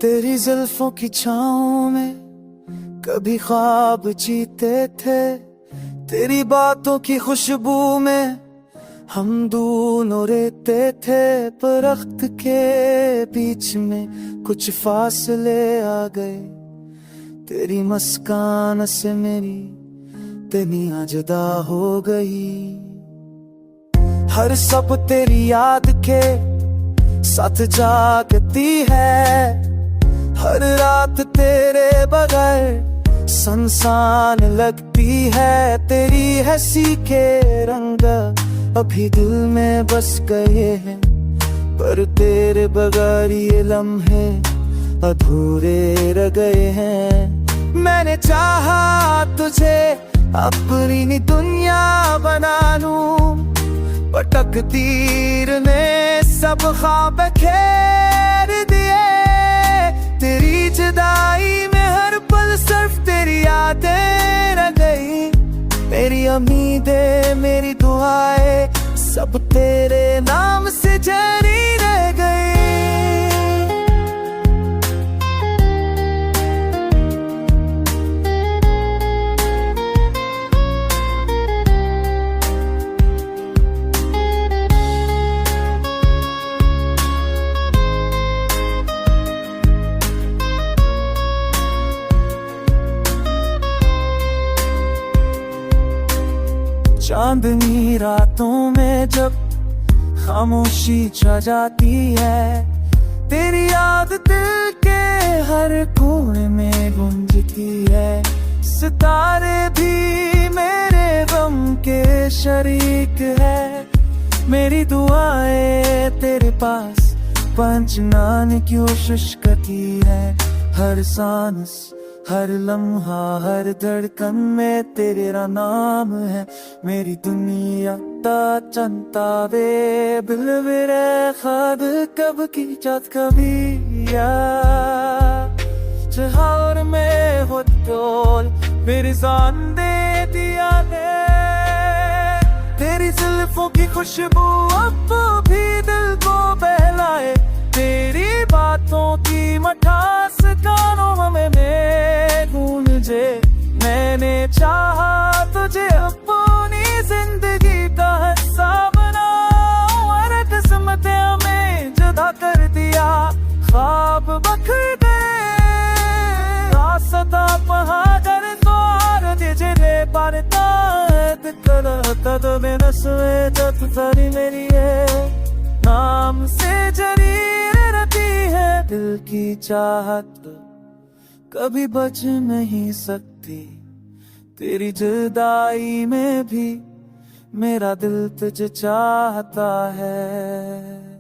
तेरी जुल्फों की छाँव में कभी ख्वाब जीते थे, तेरी बातों की खुशबू में हम दोनों रहते थे। दरख्त के बीच में कुछ फासले आ गए, तेरी मुस्कान से मेरी दुनिया जुदा हो गई। हर सब तेरी याद के साथ जागती है, हर रात तेरे बगैर सुनसान लगती है। तेरी हंसी के रंग अभी दिल में बस गए हैं, पर तेरे बगैर ये लम्हे अधूरे रह गए हैं। मैंने चाहा तुझे अपनी दुनिया बना लूं, पर तकदीर ने सब ख्वाब खेर दिए। तेरी जुदाई में हर पल सिर्फ तेरी यादें रह गई। मेरी उम्मीदें, मेरी दुआएं सब तेरे नाम से जारी रह गई। चांदनी रातों में जब खामोशी छा जाती है, तेरी याद दिल के हर कोने में गूंजती है। सितारे भी मेरे गम के शरीक है, मेरी दुआएं तेरे पास पहुंचने की कोशिश करती है। हर सांस, हर लम्हा, हर धड़कन में तेरा नाम है। मेरी दुनिया ता चंता वे बिलविरे खाद कब की जात कभी या जहार में हो तोल मेरी जान दे दिया ने। तेरी जुल्फों की खुशबू अब भी दिल को बहलाए, तेरी बातों की मठास कानों में गूंजे। मैंने चाहा तुझे अपनी जिंदगी का हिस्सा बनाऊं, और किस्मत हमें जुदा कर दिया, ख्वाब बखर गए। रास्ता पहाड़ द्वार जिजरे पारता तद में नस्वे जत सारी मेरी है, नाम से जरी रहती है। दिल की चाहत कभी बच नहीं सकती, तेरी जुदाई में भी मेरा दिल तुझे चाहता है।